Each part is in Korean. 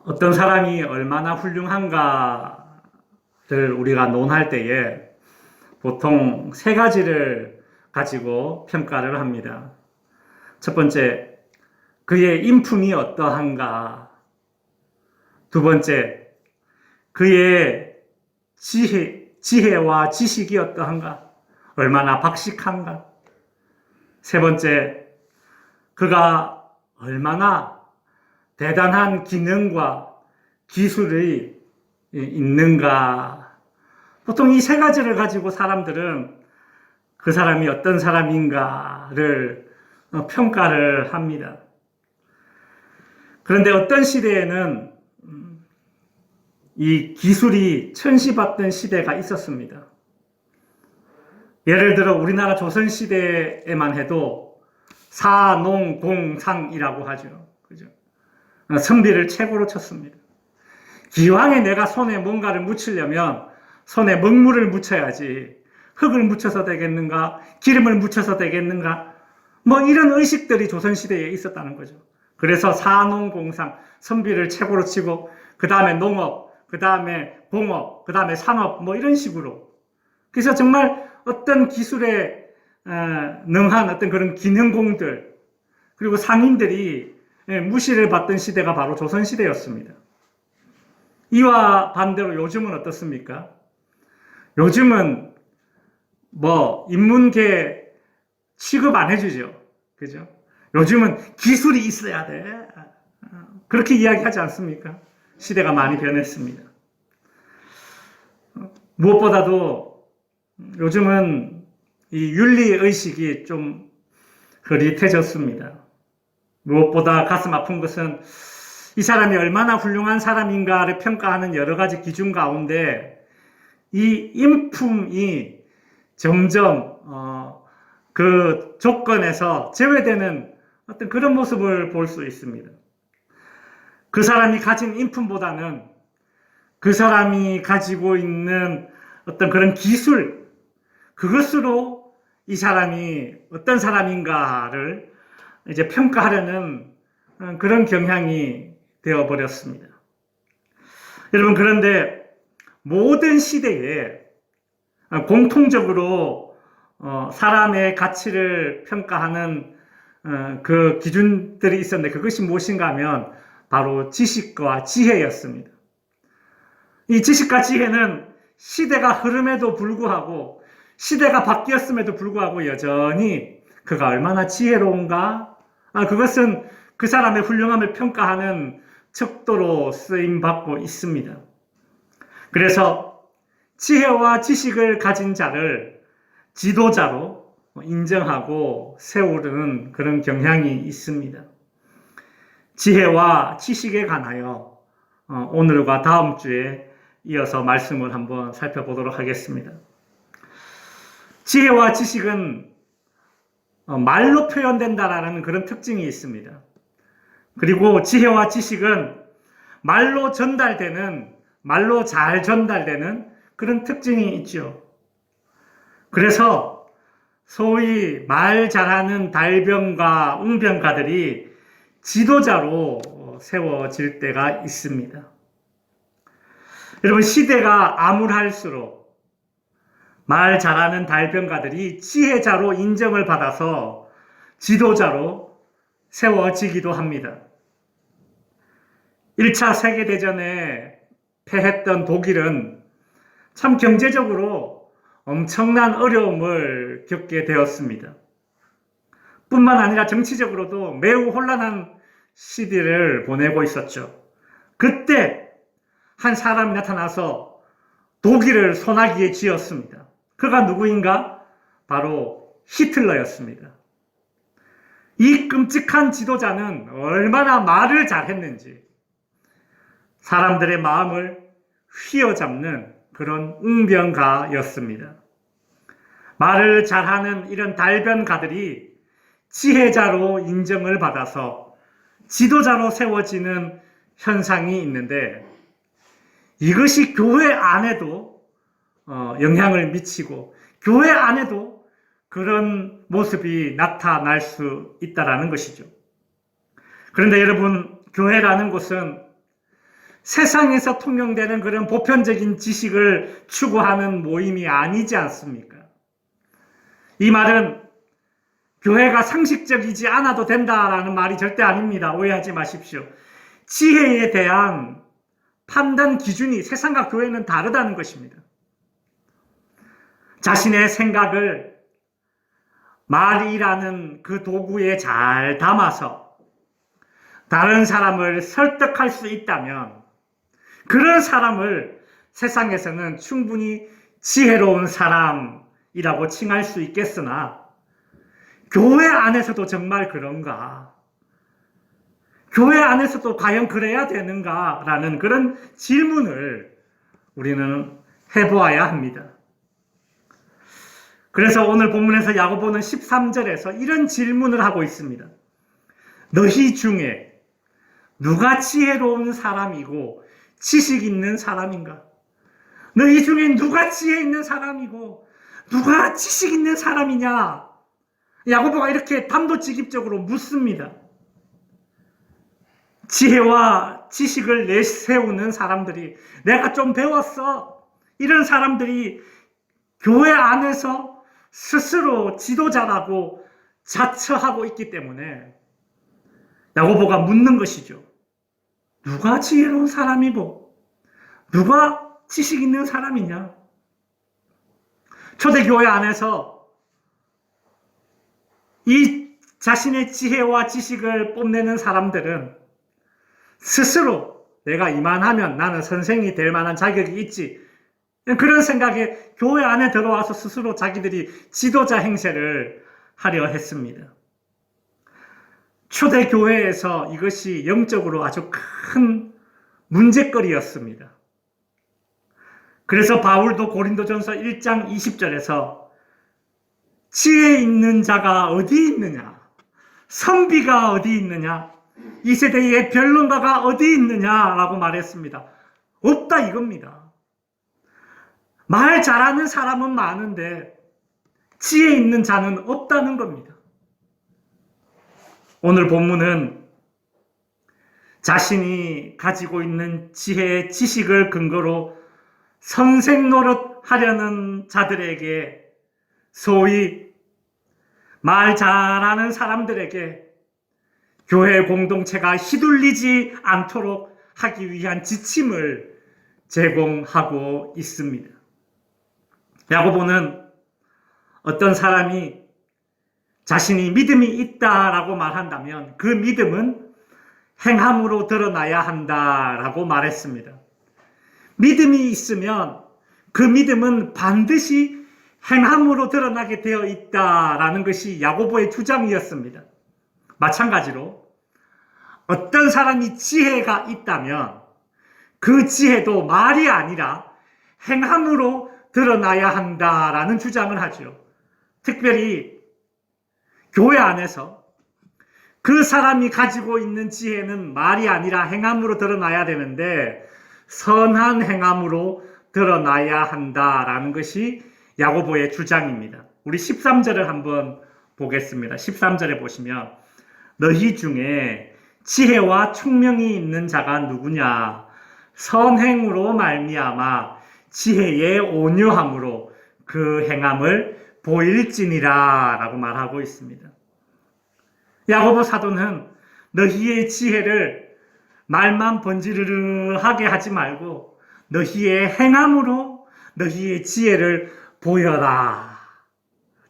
어떤 사람이 얼마나 훌륭한가를 우리가 논할 때에 보통 세 가지를 가지고 평가를 합니다. 첫 번째, 그의 인품이 어떠한가. 두 번째, 그의 지혜와 지식이 어떠한가. 얼마나 박식한가. 세 번째, 그가 얼마나 대단한 기능과 기술이 있는가. 보통 이 세 가지를 가지고 사람들은 그 사람이 어떤 사람인가를 평가를 합니다. 그런데 어떤 시대에는 이 기술이 천시받던 시대가 있었습니다. 예를 들어 우리나라 조선시대에만 해도 사농공상이라고 하죠. 그죠? 선비를 최고로 쳤습니다. 기왕에 내가 손에 뭔가를 묻히려면 손에 먹물을 묻혀야지. 흙을 묻혀서 되겠는가? 기름을 묻혀서 되겠는가? 뭐 이런 의식들이 조선시대에 있었다는 거죠. 그래서 사농공상, 선비를 최고로 치고 그 다음에 농업, 그 다음에 공업, 그 다음에 산업 뭐 이런 식으로. 그래서 정말 어떤 기술에 능한 어떤 그런 기능공들 그리고 상인들이 무시를 받던 시대가 바로 조선시대였습니다. 이와 반대로 요즘은 어떻습니까? 요즘은 뭐 인문계 취급 안 해주죠. 그죠? 요즘은 기술이 있어야 돼. 그렇게 이야기하지 않습니까? 시대가 많이 변했습니다. 무엇보다도 요즘은 이 윤리의식이 좀 흐릿해졌습니다. 무엇보다 가슴 아픈 것은 이 사람이 얼마나 훌륭한 사람인가를 평가하는 여러 가지 기준 가운데 이 인품이 점점 그 조건에서 제외되는 어떤 그런 모습을 볼 수 있습니다. 그 사람이 가진 인품보다는 그 사람이 가지고 있는 어떤 그런 기술, 그것으로 이 사람이 어떤 사람인가를 이제 평가하려는 그런 경향이 되어버렸습니다. 여러분, 그런데 모든 시대에 공통적으로 사람의 가치를 평가하는 그 기준들이 있었는데 그것이 무엇인가 하면 바로 지식과 지혜였습니다. 이 지식과 지혜는 시대가 흐름에도 불구하고 시대가 바뀌었음에도 불구하고 여전히 그가 얼마나 지혜로운가? 그것은 그 사람의 훌륭함을 평가하는 척도로 쓰임받고 있습니다. 그래서 지혜와 지식을 가진 자를 지도자로 인정하고 세우는 그런 경향이 있습니다. 지혜와 지식에 관하여 오늘과 다음 주에 이어서 말씀을 한번 살펴보도록 하겠습니다. 지혜와 지식은 말로 표현된다라는 그런 특징이 있습니다. 그리고 지혜와 지식은 말로 잘 전달되는 그런 특징이 있죠. 그래서 소위 말 잘하는 달병과 웅병가들이 지도자로 세워질 때가 있습니다. 여러분, 시대가 암울할수록 말 잘하는 달병가들이 지혜자로 인정을 받아서 지도자로 세워지기도 합니다. 1차 세계대전에 패했던 독일은 참 경제적으로 엄청난 어려움을 겪게 되었습니다. 뿐만 아니라 정치적으로도 매우 혼란한 시대를 보내고 있었죠. 그때 한 사람이 나타나서 독일을 소나기에 쥐었습니다. 그가 누구인가? 바로 히틀러였습니다. 이 끔찍한 지도자는 얼마나 말을 잘했는지 사람들의 마음을 휘어잡는 그런 웅병가였습니다. 말을 잘하는 이런 달변가들이 지혜자로 인정을 받아서 지도자로 세워지는 현상이 있는데 이것이 교회 안에도 영향을 미치고 교회 안에도 그런 모습이 나타날 수 있다는 것이죠. 그런데 여러분, 교회라는 곳은 세상에서 통용되는 그런 보편적인 지식을 추구하는 모임이 아니지 않습니까? 이 말은 교회가 상식적이지 않아도 된다라는 말이 절대 아닙니다. 오해하지 마십시오. 지혜에 대한 판단 기준이 세상과 교회는 다르다는 것입니다. 자신의 생각을 말이라는 그 도구에 잘 담아서 다른 사람을 설득할 수 있다면 그런 사람을 세상에서는 충분히 지혜로운 사람이라고 칭할 수 있겠으나 교회 안에서도 정말 그런가? 교회 안에서도 과연 그래야 되는가? 라는 그런 질문을 우리는 해보아야 합니다. 그래서 오늘 본문에서 야고보는 13절에서 이런 질문을 하고 있습니다. 너희 중에 누가 지혜로운 사람이고 지식 있는 사람인가? 너희 중에 누가 지혜 있는 사람이고 누가 지식 있는 사람이냐? 야고보가 이렇게 단도직입적으로 묻습니다. 지혜와 지식을 내세우는 사람들이 내가 좀 배웠어. 이런 사람들이 교회 안에서 스스로 지도자라고 자처하고 있기 때문에 야고보가 묻는 것이죠. 누가 지혜로운 사람이고 누가 지식 있는 사람이냐? 초대교회 안에서 이 자신의 지혜와 지식을 뽐내는 사람들은 스스로 내가 이만하면 나는 선생이 될 만한 자격이 있지. 그런 생각에 교회 안에 들어와서 스스로 자기들이 지도자 행세를 하려 했습니다. 초대교회에서 이것이 영적으로 아주 큰 문제거리였습니다. 그래서 바울도 고린도전서 1장 20절에서 지혜 있는 자가 어디 있느냐? 선비가 어디 있느냐? 이 세대의 변론가가 어디 있느냐라고 말했습니다. 없다 이겁니다. 말 잘하는 사람은 많은데 지혜 있는 자는 없다는 겁니다. 오늘 본문은 자신이 가지고 있는 지혜의 지식을 근거로 선생 노릇 하려는 자들에게 소위 말 잘하는 사람들에게 교회 공동체가 휘둘리지 않도록 하기 위한 지침을 제공하고 있습니다. 야고보는 어떤 사람이 자신이 믿음이 있다라고 말한다면 그 믿음은 행함으로 드러나야 한다라고 말했습니다. 믿음이 있으면 그 믿음은 반드시 행함으로 드러나게 되어 있다라는 것이 야고보의 주장이었습니다. 마찬가지로 어떤 사람이 지혜가 있다면 그 지혜도 말이 아니라 행함으로 드러나야 한다라는 주장을 하죠. 특별히 교회 안에서 그 사람이 가지고 있는 지혜는 말이 아니라 행함으로 드러나야 되는데 선한 행함으로 드러나야 한다라는 것이 야고보의 주장입니다. 우리 13절을 한번 보겠습니다. 13절에 보시면 너희 중에 지혜와 총명이 있는 자가 누구냐? 선행으로 말미암아 지혜의 온유함으로 그 행함을 보일지니라 라고 말하고 있습니다. 야고보 사도는 너희의 지혜를 말만 번지르르하게 하지 말고 너희의 행함으로 너희의 지혜를 보여라,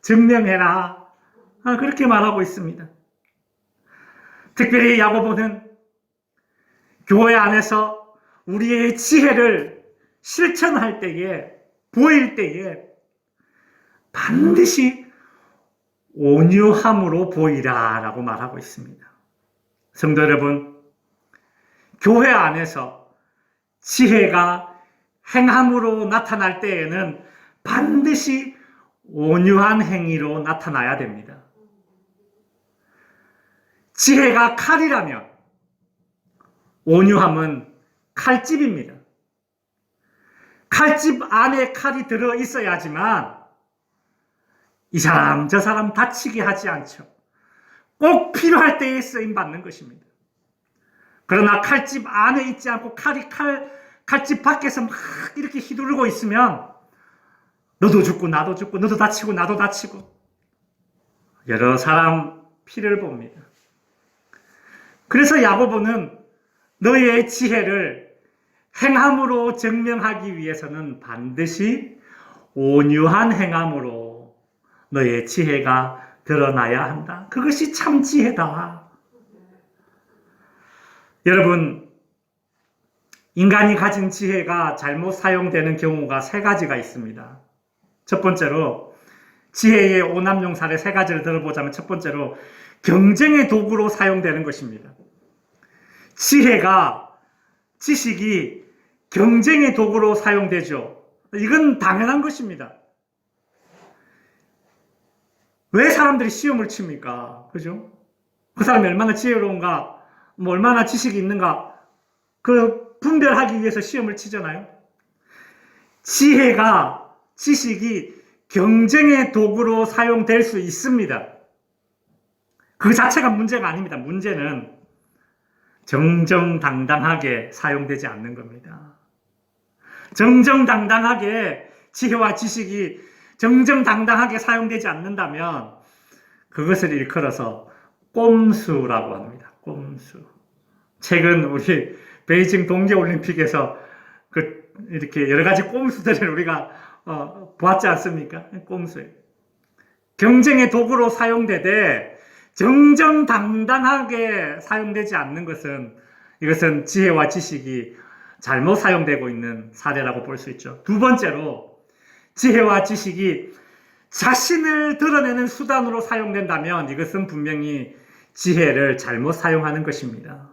증명해라, 그렇게 말하고 있습니다. 특별히 야고보는 교회 안에서 우리의 지혜를 실천할 때에, 보일 때에 반드시 온유함으로 보이라 라고 말하고 있습니다. 성도 여러분, 교회 안에서 지혜가 행함으로 나타날 때에는 반드시 온유한 행위로 나타나야 됩니다. 지혜가 칼이라면 온유함은 칼집입니다. 칼집 안에 칼이 들어 있어야지만 이 사람 저 사람 다치게 하지 않죠. 꼭 필요할 때에 쓰임 받는 것입니다. 그러나 칼집 안에 있지 않고 칼집 밖에서 막 이렇게 휘두르고 있으면 너도 죽고 나도 죽고 너도 다치고 나도 다치고 여러 사람 피를 봅니다. 그래서 야고보는 너의 지혜를 행함으로 증명하기 위해서는 반드시 온유한 행함으로 너의 지혜가 드러나야 한다. 그것이 참 지혜다. 여러분, 인간이 가진 지혜가 잘못 사용되는 경우가 세 가지가 있습니다. 첫 번째로 지혜의 오남용 사례 세 가지를 들어보자면 첫 번째로 경쟁의 도구로 사용되는 것입니다. 지식이 경쟁의 도구로 사용되죠. 이건 당연한 것입니다. 왜 사람들이 시험을 칩니까? 그죠? 그 사람이 얼마나 지혜로운가, 얼마나 지식이 있는가, 그 분별하기 위해서 시험을 치잖아요. 지식이 경쟁의 도구로 사용될 수 있습니다. 그 자체가 문제가 아닙니다. 문제는 정정당당하게 사용되지 않는 겁니다. 정정당당하게 지혜와 지식이 정정당당하게 사용되지 않는다면 그것을 일컬어서 꼼수라고 합니다. 꼼수. 최근 우리 베이징 동계올림픽에서 이렇게 여러 가지 꼼수들을 우리가 보았지 않습니까? 꼼수예요. 경쟁의 도구로 사용되되 정정당당하게 사용되지 않는 이것은 지혜와 지식이 잘못 사용되고 있는 사례라고 볼 수 있죠. 두 번째로 지혜와 지식이 자신을 드러내는 수단으로 사용된다면 이것은 분명히 지혜를 잘못 사용하는 것입니다.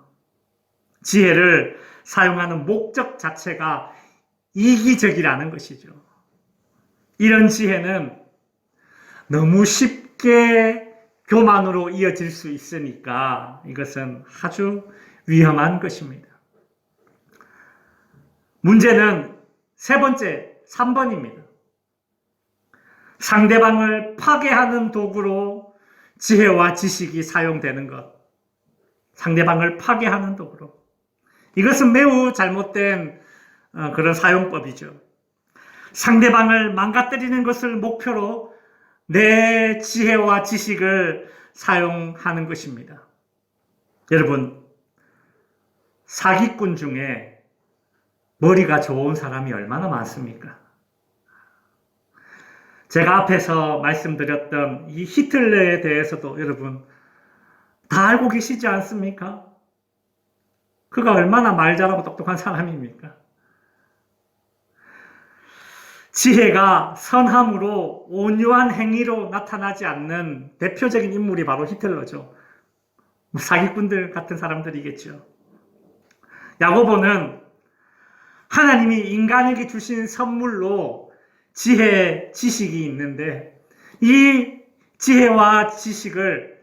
지혜를 사용하는 목적 자체가 이기적이라는 것이죠. 이런 지혜는 너무 쉽게 교만으로 이어질 수 있으니까 이것은 아주 위험한 것입니다. 문제는 세 번째, 3번입니다. 상대방을 파괴하는 도구로 지혜와 지식이 사용되는 것. 상대방을 파괴하는 도구로. 이것은 매우 잘못된 그런 사용법이죠. 상대방을 망가뜨리는 것을 목표로 내 지혜와 지식을 사용하는 것입니다. 여러분, 사기꾼 중에 머리가 좋은 사람이 얼마나 많습니까? 제가 앞에서 말씀드렸던 이 히틀러에 대해서도 여러분 다 알고 계시지 않습니까? 그가 얼마나 말 잘하고 똑똑한 사람입니까? 지혜가 선함으로 온유한 행위로 나타나지 않는 대표적인 인물이 바로 히틀러죠. 사기꾼들 같은 사람들이겠죠. 야고보는 하나님이 인간에게 주신 선물로 지혜, 지식이 있는데 이 지혜와 지식을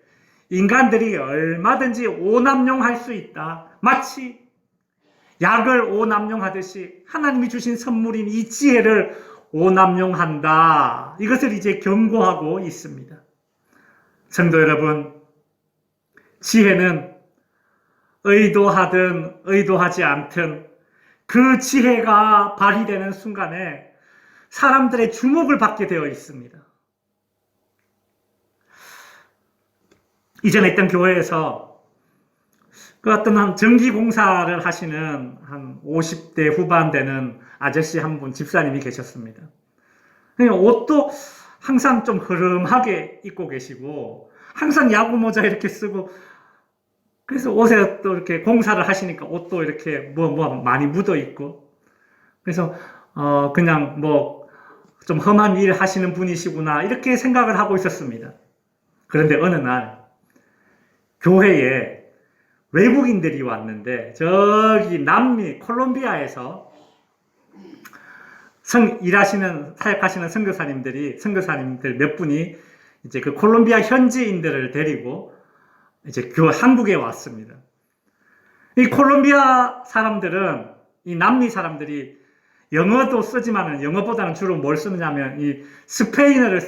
인간들이 얼마든지 오남용할 수 있다. 마치 약을 오남용하듯이 하나님이 주신 선물인 이 지혜를 오남용한다. 이것을 이제 경고하고 있습니다. 성도 여러분, 지혜는 의도하든 의도하지 않든 그 지혜가 발휘되는 순간에 사람들의 주목을 받게 되어 있습니다. 이전에 있던 교회에서 그 어떤 한 전기공사를 하시는 한 50대 후반 되는 아저씨 한 분, 집사님이 계셨습니다. 옷도 항상 좀 흐름하게 입고 계시고, 항상 야구 모자 이렇게 쓰고, 그래서 옷에 또 이렇게 공사를 하시니까 옷도 이렇게 많이 묻어 있고, 그래서, 그냥 좀 험한 일 하시는 분이시구나, 이렇게 생각을 하고 있었습니다. 그런데 어느 날, 교회에 외국인들이 왔는데, 저기 남미 콜롬비아에서 사역하시는 선교사님들 몇 분이 이제 그 콜롬비아 현지인들을 데리고 이제 한국에 왔습니다. 이 콜롬비아 사람들은, 이 남미 사람들이 영어도 쓰지만은 영어보다는 주로 뭘 쓰느냐면 이 스페인어를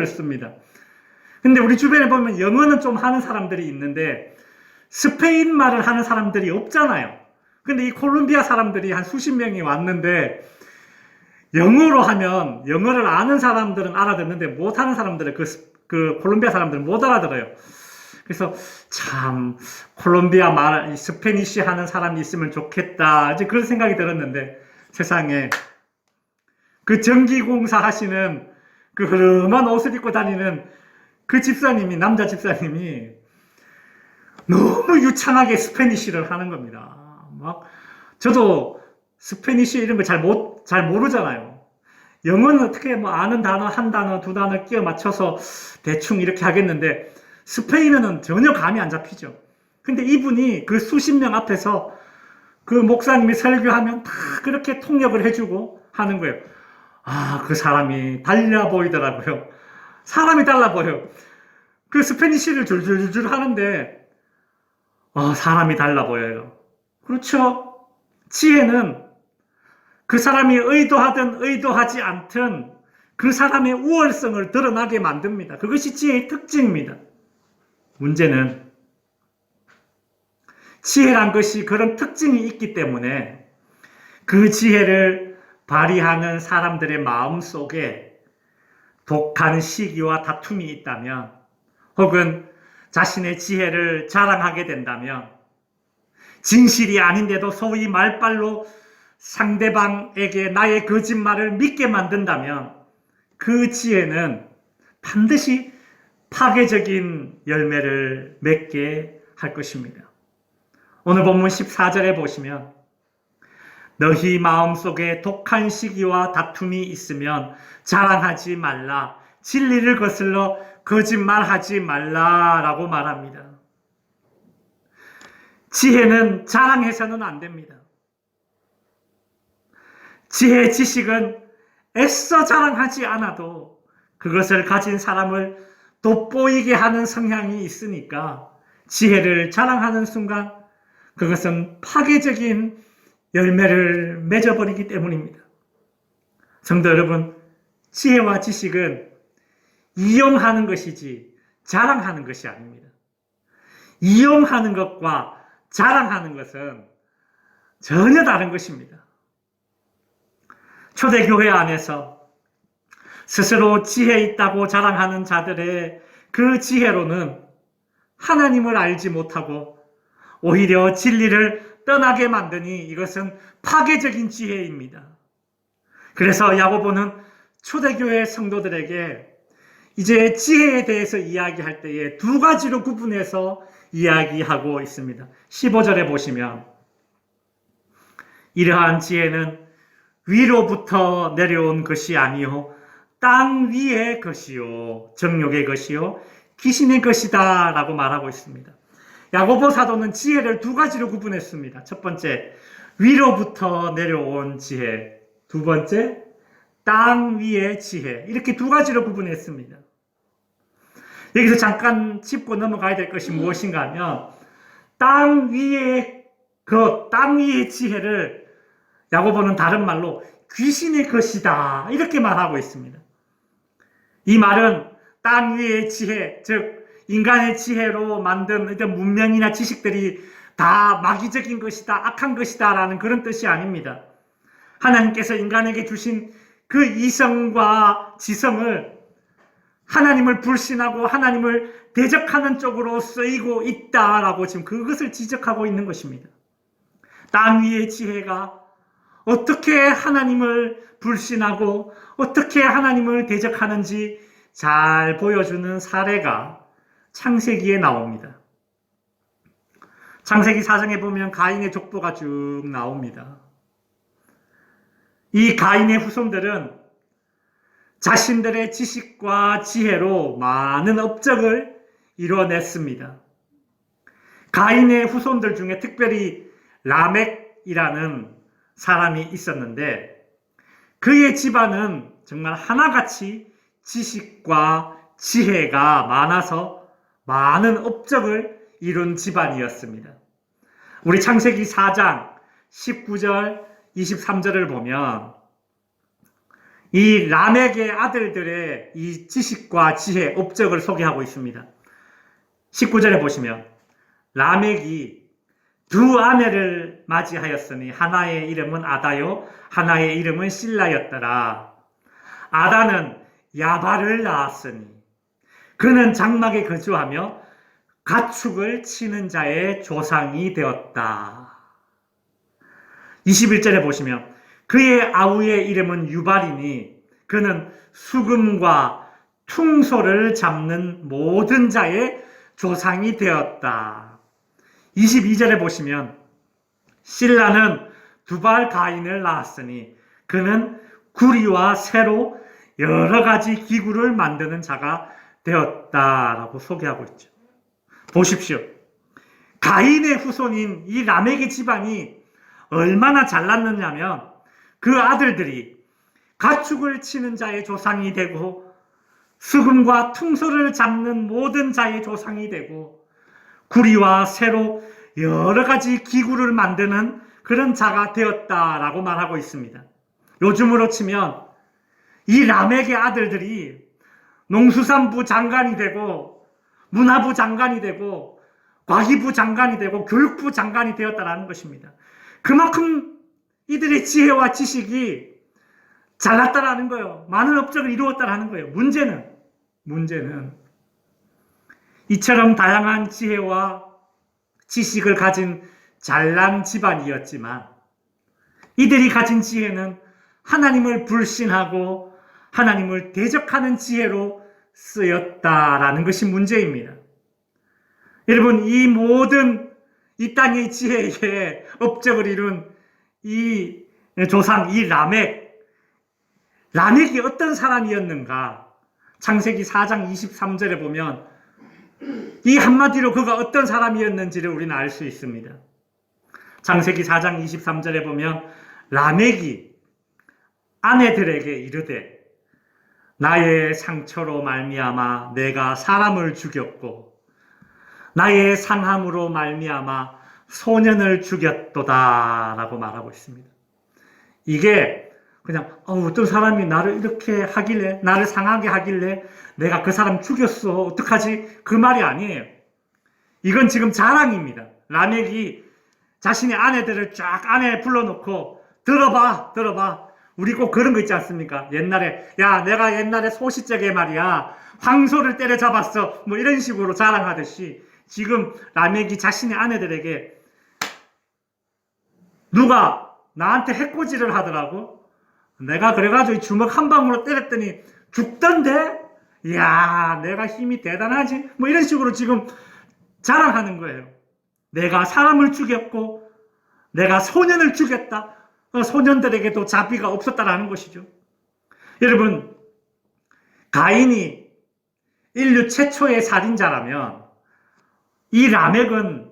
씁니다. 근데 우리 주변에 보면 영어는 좀 하는 사람들이 있는데 스페인 말을 하는 사람들이 없잖아요. 근데 이 콜롬비아 사람들이 한 수십 명이 왔는데 영어로 하면 영어를 아는 사람들은 알아듣는데 못하는 사람들은 그 콜롬비아 사람들은 못 알아들어요. 그래서 참 콜롬비아 말 스페니쉬 하는 사람이 있으면 좋겠다 이제 그런 생각이 들었는데 세상에 그 전기공사 하시는 그 흐름한 옷을 입고 다니는 그 집사님이 남자 집사님이 너무 유창하게 스페니쉬를 하는 겁니다. 막 저도 스페니쉬 이런 거 잘 모르잖아요. 영어는 어떻게 뭐 아는 단어 한 단어 두 단어 끼워 맞춰서 대충 이렇게 하겠는데 스페인어는 전혀 감이 안 잡히죠. 근데 이분이 그 수십 명 앞에서 그 목사님이 설교하면 다 그렇게 통역을 해주고 하는 거예요. 아, 그 사람이 달라 보이더라고요. 사람이 달라 보여요. 그 스페니쉬를 줄줄줄 하는데 사람이 달라 보여요. 그렇죠? 지혜는 그 사람이 의도하든 의도하지 않든 그 사람의 우월성을 드러나게 만듭니다. 그것이 지혜의 특징입니다. 문제는 지혜란 것이 그런 특징이 있기 때문에 그 지혜를 발휘하는 사람들의 마음 속에 독한 시기와 다툼이 있다면 혹은 자신의 지혜를 자랑하게 된다면 진실이 아닌데도 소위 말빨로 상대방에게 나의 거짓말을 믿게 만든다면 그 지혜는 반드시 파괴적인 열매를 맺게 할 것입니다. 오늘 본문 14절에 보시면 너희 마음속에 독한 시기와 다툼이 있으면 자랑하지 말라. 진리를 거슬러 거짓말하지 말라라고 말합니다. 지혜는 자랑해서는 안 됩니다. 지혜, 지식은 애써 자랑하지 않아도 그것을 가진 사람을 돋보이게 하는 성향이 있으니까 지혜를 자랑하는 순간 그것은 파괴적인 열매를 맺어버리기 때문입니다. 성도 여러분, 지혜와 지식은 이용하는 것이지 자랑하는 것이 아닙니다. 이용하는 것과 자랑하는 것은 전혀 다른 것입니다. 초대교회 안에서 스스로 지혜 있다고 자랑하는 자들의 그 지혜로는 하나님을 알지 못하고 오히려 진리를 떠나게 만드니 이것은 파괴적인 지혜입니다. 그래서 야고보는 초대교회 성도들에게 이제 지혜에 대해서 이야기할 때에 두 가지로 구분해서 이야기하고 있습니다. 15절에 보시면 이러한 지혜는 위로부터 내려온 것이 아니요 땅 위의 것이요 정욕의 것이요 귀신의 것이다 라고 말하고 있습니다. 야고보 사도는 지혜를 두 가지로 구분했습니다. 첫 번째, 위로부터 내려온 지혜. 두 번째, 땅 위의 지혜. 이렇게 두 가지로 구분했습니다. 여기서 잠깐 짚고 넘어가야 될 것이 무엇인가 하면 땅 위의 땅 위의 지혜를 야고보는 다른 말로 귀신의 것이다 이렇게 말하고 있습니다. 이 말은 땅 위의 지혜, 즉 인간의 지혜로 만든 어떤 문명이나 지식들이 다 마귀적인 것이다, 악한 것이다 라는 그런 뜻이 아닙니다. 하나님께서 인간에게 주신 그 이성과 지성을 하나님을 불신하고 하나님을 대적하는 쪽으로 쓰이고 있다라고 지금 그것을 지적하고 있는 것입니다. 땅 위의 지혜가 어떻게 하나님을 불신하고 어떻게 하나님을 대적하는지 잘 보여주는 사례가 창세기에 나옵니다. 창세기 4장에 보면 가인의 족보가 쭉 나옵니다. 이 가인의 후손들은 자신들의 지식과 지혜로 많은 업적을 이뤄냈습니다. 가인의 후손들 중에 특별히 라멕이라는 사람이 있었는데 그의 집안은 정말 하나같이 지식과 지혜가 많아서 많은 업적을 이룬 집안이었습니다. 우리 창세기 4장 19절 23절을 보면 이 라멕의 아들들의 이 지식과 지혜, 업적을 소개하고 있습니다. 19절에 보시면 라멕이 두 아내를 맞이하였으니 하나의 이름은 아다요 하나의 이름은 실라였더라. 아다는 야발을 낳았으니 그는 장막에 거주하며 가축을 치는 자의 조상이 되었다. 21절에 보시면 그의 아우의 이름은 유발이니 그는 수금과 퉁소를 잡는 모든 자의 조상이 되었다. 22절에 보시면 실라는 두발 가인을 낳았으니 그는 구리와 쇠로 여러 가지 기구를 만드는 자가 되었다라고 소개하고 있죠. 보십시오. 가인의 후손인 이 라멕의 집안이 얼마나 잘났느냐면 그 아들들이 가축을 치는 자의 조상이 되고 수금과 퉁소를 잡는 모든 자의 조상이 되고 구리와 쇠로 여러 가지 기구를 만드는 그런 자가 되었다라고 말하고 있습니다. 요즘으로 치면 이 라멕의 아들들이 농수산부 장관이 되고 문화부 장관이 되고 과기부 장관이 되고 교육부 장관이 되었다라는 것입니다. 그만큼 이들의 지혜와 지식이 잘났다라는 거예요. 많은 업적을 이루었다라는 거예요. 문제는 이처럼 다양한 지혜와 지식을 가진 잘난 집안이었지만 이들이 가진 지혜는 하나님을 불신하고 하나님을 대적하는 지혜로 쓰였다라는 것이 문제입니다. 여러분, 이 모든 이 땅의 지혜에 업적을 이룬 이 조상, 이 라멕이 어떤 사람이었는가? 창세기 4장 23절에 보면 이 한마디로 그가 어떤 사람이었는지를 우리는 알 수 있습니다. 창세기 4장 23절에 보면 라멕이 아내들에게 이르되 나의 상처로 말미암아 내가 사람을 죽였고 나의 상함으로 말미암아 소년을 죽였도다 라고 말하고 있습니다. 이게 그냥 어떤 사람이 나를 이렇게 하길래 나를 상하게 하길래 내가 그 사람 죽였어 어떡하지? 그 말이 아니에요. 이건 지금 자랑입니다. 라멕이 자신의 아내들을 쫙 안에 불러놓고 들어봐 우리 꼭 그런 거 있지 않습니까? 옛날에 내가 옛날에 소시적에 말이야 황소를 때려잡았어 뭐 이런 식으로 자랑하듯이 지금 라멕이 자신의 아내들에게 누가 나한테 해코지를 하더라고. 내가 그래가지고 주먹 한 방으로 때렸더니 죽던데? 이야, 내가 힘이 대단하지? 뭐 이런 식으로 지금 자랑하는 거예요. 내가 사람을 죽였고, 내가 소년을 죽였다. 소년들에게도 자비가 없었다라는 것이죠. 여러분, 가인이 인류 최초의 살인자라면, 이 라멕은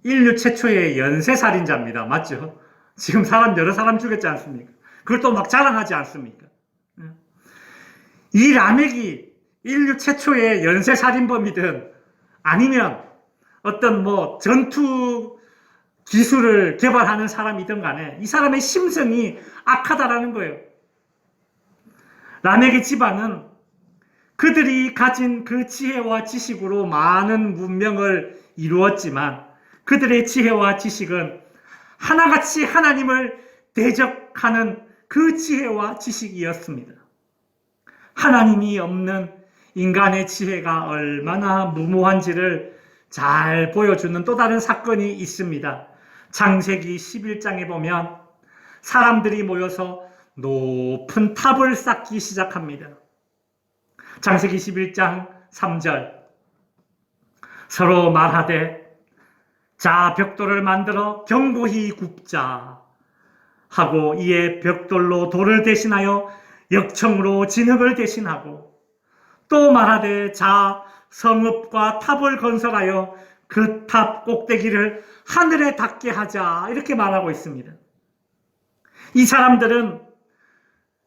인류 최초의 연쇄살인자입니다. 맞죠? 지금 여러 사람 죽였지 않습니까? 그걸 또 막 자랑하지 않습니까? 이 라멕이 인류 최초의 연쇄살인범이든 아니면 어떤 전투 기술을 개발하는 사람이든 간에 이 사람의 심성이 악하다라는 거예요. 라멕의 집안은 그들이 가진 그 지혜와 지식으로 많은 문명을 이루었지만 그들의 지혜와 지식은 하나같이 하나님을 대적하는 그 지혜와 지식이었습니다. 하나님이 없는 인간의 지혜가 얼마나 무모한지를 잘 보여주는 또 다른 사건이 있습니다. 창세기 11장에 보면 사람들이 모여서 높은 탑을 쌓기 시작합니다. 창세기 11장 3절 서로 말하되 자 벽돌을 만들어 견고히 굽자 하고 이에 벽돌로 돌을 대신하여 역청으로 진흙을 대신하고 또 말하되 자 성읍과 탑을 건설하여 그 탑 꼭대기를 하늘에 닿게 하자 이렇게 말하고 있습니다. 이 사람들은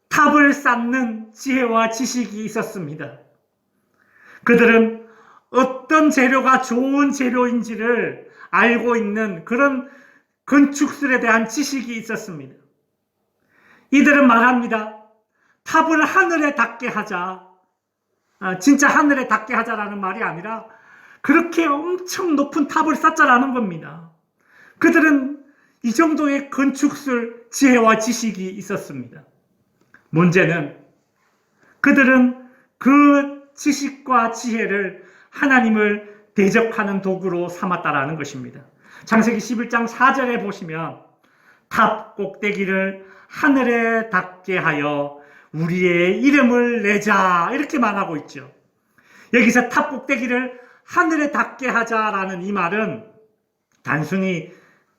탑을 쌓는 지혜와 지식이 있었습니다. 그들은 어떤 재료가 좋은 재료인지를 알고 있는 그런 건축술에 대한 지식이 있었습니다. 이들은 말합니다. 탑을 하늘에 닿게 하자. 진짜 하늘에 닿게 하자라는 말이 아니라 그렇게 엄청 높은 탑을 쌓자라는 겁니다. 그들은 이 정도의 건축술 지혜와 지식이 있었습니다. 문제는 그들은 그 지식과 지혜를 하나님을 대적하는 도구로 삼았다라는 것입니다. 창세기 11장 4절에 보시면 탑 꼭대기를 하늘에 닿게 하여 우리의 이름을 내자 이렇게 말하고 있죠. 여기서 탑 꼭대기를 하늘에 닿게 하자라는 이 말은 단순히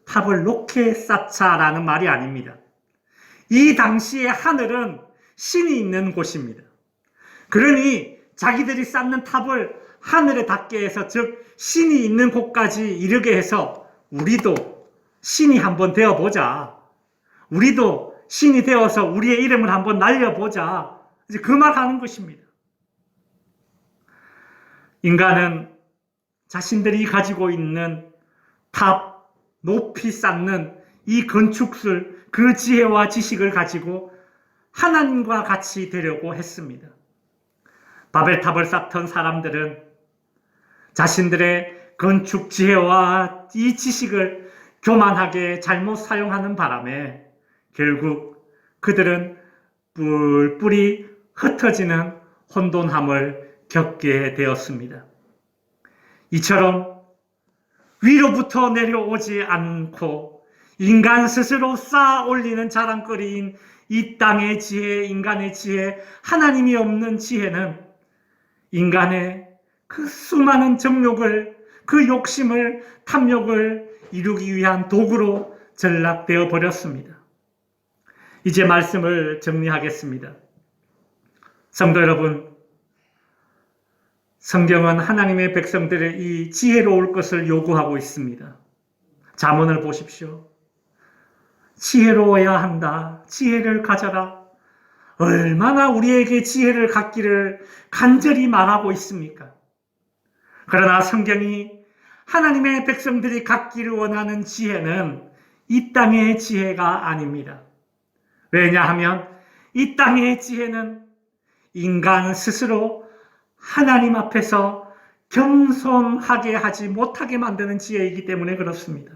탑을 높게 쌓자라는 말이 아닙니다. 이 당시의 하늘은 신이 있는 곳입니다. 그러니 자기들이 쌓는 탑을 하늘에 닿게 해서, 즉 신이 있는 곳까지 이르게 해서 우리도 신이 한번 되어보자. 우리도 신이 되어서 우리의 이름을 한번 날려보자. 이제 그 말 하는 것입니다. 인간은 자신들이 가지고 있는 탑, 높이 쌓는 이 건축술, 그 지혜와 지식을 가지고 하나님과 같이 되려고 했습니다. 바벨탑을 쌓던 사람들은 자신들의 건축 지혜와 이 지식을 교만하게 잘못 사용하는 바람에 결국 그들은 뿔뿔이 흩어지는 혼돈함을 겪게 되었습니다. 이처럼 위로부터 내려오지 않고 인간 스스로 쌓아 올리는 자랑거리인 이 땅의 지혜, 인간의 지혜, 하나님이 없는 지혜는 인간의 그 수많은 정욕을, 그 욕심을, 탐욕을 이루기 위한 도구로 전락되어 버렸습니다. 이제 말씀을 정리하겠습니다. 성도 여러분, 성경은 하나님의 백성들의 이 지혜로울 것을 요구하고 있습니다. 잠언을 보십시오. 지혜로워야 한다. 지혜를 가져라. 얼마나 우리에게 지혜를 갖기를 간절히 말하고 있습니까? 그러나 성경이 하나님의 백성들이 갖기를 원하는 지혜는 이 땅의 지혜가 아닙니다. 왜냐하면 이 땅의 지혜는 인간 스스로 하나님 앞에서 겸손하게 하지 못하게 만드는 지혜이기 때문에 그렇습니다.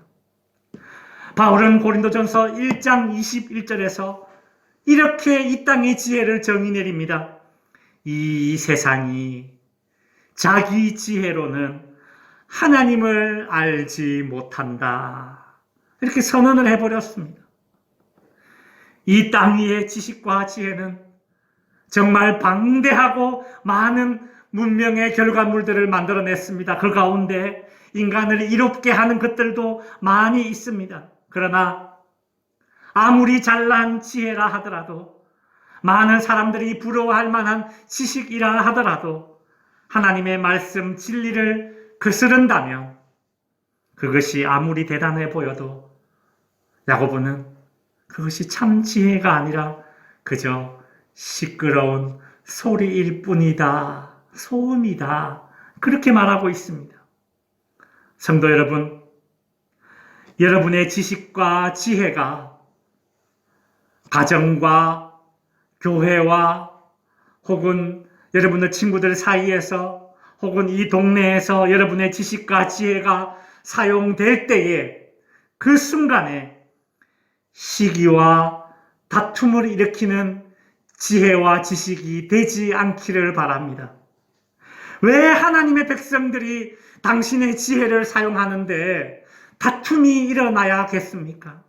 바울은 고린도전서 1장 21절에서 이렇게 이 땅의 지혜를 정의 내립니다. 이 세상이 자기 지혜로는 하나님을 알지 못한다. 이렇게 선언을 해버렸습니다. 이 땅 위의 지식과 지혜는 정말 방대하고 많은 문명의 결과물들을 만들어냈습니다. 그 가운데 인간을 이롭게 하는 것들도 많이 있습니다. 그러나 아무리 잘난 지혜라 하더라도, 많은 사람들이 부러워할 만한 지식이라 하더라도 하나님의 말씀 진리를 거스른다면 그것이 아무리 대단해 보여도 야고보는 그것이 참 지혜가 아니라 그저 시끄러운 소리일 뿐이다, 소음이다, 그렇게 말하고 있습니다. 성도 여러분, 여러분의 지식과 지혜가 가정과 교회와 혹은 여러분의 친구들 사이에서 혹은 이 동네에서 여러분의 지식과 지혜가 사용될 때에 그 순간에 시기와 다툼을 일으키는 지혜와 지식이 되지 않기를 바랍니다. 왜 하나님의 백성들이 당신의 지혜를 사용하는데 다툼이 일어나야겠습니까?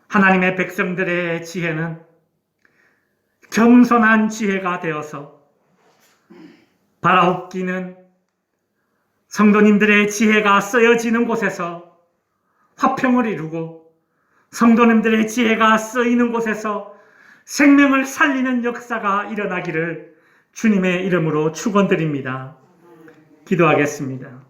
하나님의 백성들의 지혜는 겸손한 지혜가 되어서 바라옵기는 성도님들의 지혜가 쓰여지는 곳에서 화평을 이루고 성도님들의 지혜가 쓰이는 곳에서 생명을 살리는 역사가 일어나기를 주님의 이름으로 축원드립니다. 기도하겠습니다.